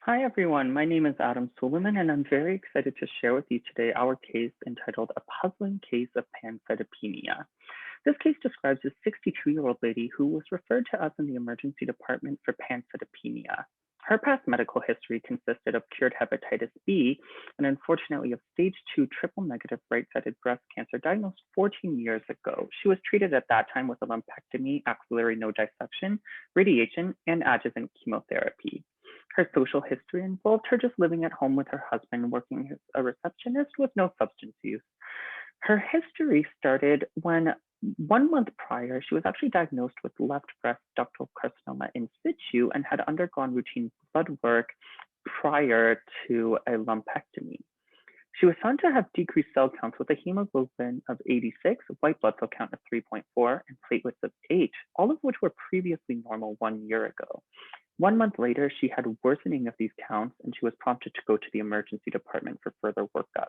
Hi, everyone. My name is Adam Suleiman, and I'm very excited to share with you today our case entitled A Puzzling Case of Pancytopenia. This case describes a 62-year-old lady who was referred to us in the emergency department for pancytopenia. Her past medical history consisted of cured hepatitis B and unfortunately of stage 2 triple negative right-sided breast cancer diagnosed 14 years ago. She was treated at that time with a lumpectomy, axillary node dissection, radiation, and adjuvant chemotherapy. Her social history involved her just living at home with her husband, working as a receptionist with no substance use. Her history started when 1 month prior, she was actually diagnosed with left breast ductal carcinoma in situ and had undergone routine blood work prior to a lumpectomy. She was found to have decreased cell counts with a hemoglobin of 86, a white blood cell count of 3.4, and platelets of 8, all of which were previously normal 1 year ago. 1 month later, she had worsening of these counts and she was prompted to go to the emergency department for further workup.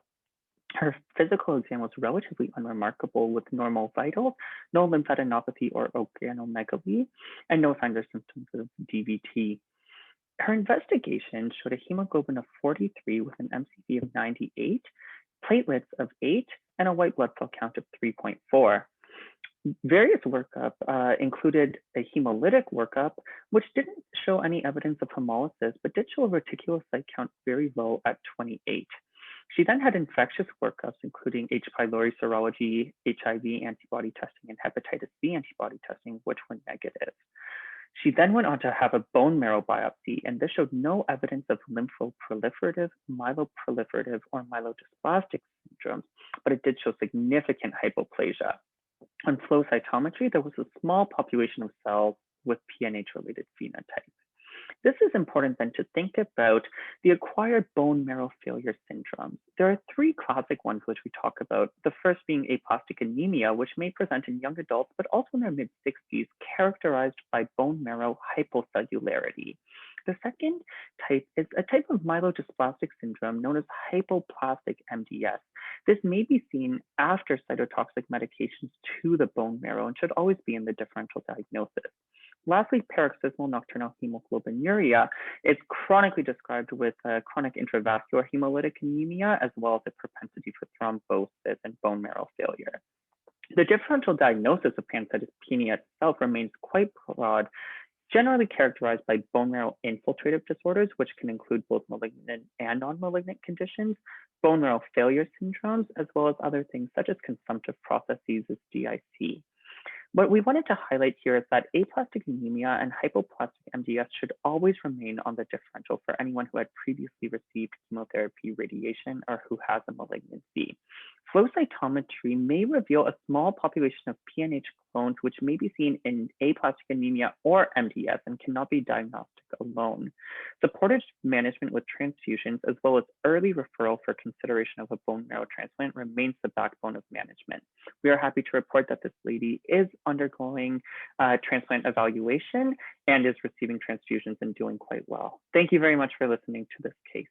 Her physical exam was relatively unremarkable with normal vitals, no lymphadenopathy or organomegaly, and no signs or symptoms of DVT. Her investigation showed a hemoglobin of 43 with an MCV of 98, platelets of 8, and a white blood cell count of 3.4. Various workup included a hemolytic workup, which didn't show any evidence of hemolysis, but did show a reticulocyte count very low at 28. She then had infectious workups, including H. pylori serology, HIV antibody testing, and hepatitis B antibody testing, which were negative. She then went on to have a bone marrow biopsy, and this showed no evidence of lymphoproliferative, myeloproliferative, or myelodysplastic syndromes, but it did show significant hypoplasia. On flow cytometry, there was a small population of cells with PNH-related phenotype. This is important then to think about the acquired bone marrow failure syndromes. There are three classic ones which we talk about. The first being aplastic anemia, which may present in young adults, but also in their mid-60s, characterized by bone marrow hypocellularity. The second type is a type of myelodysplastic syndrome known as hypoplastic MDS. This may be seen after cytotoxic medications to the bone marrow and should always be in the differential diagnosis. Lastly, paroxysmal nocturnal hemoglobinuria is chronically described with chronic intravascular hemolytic anemia, as well as a propensity for thrombosis and bone marrow failure. The differential diagnosis of pancytopenia itself remains quite broad, generally characterized by bone marrow infiltrative disorders, which can include both malignant and non-malignant conditions, bone marrow failure syndromes, as well as other things such as consumptive processes as DIC. What we wanted to highlight here is that aplastic anemia and hypoplastic MDS should always remain on the differential for anyone who had previously received chemotherapy, radiation, or who has a malignancy. Flow cytometry may reveal a small population of PNH clones, which may be seen in aplastic anemia or MDS and cannot be diagnostic alone. Supportive management with transfusions, as well as early referral for consideration of a bone marrow transplant, remains the backbone of management. We are happy to report that this lady is undergoing transplant evaluation and is receiving transfusions and doing quite well. Thank you very much for listening to this case.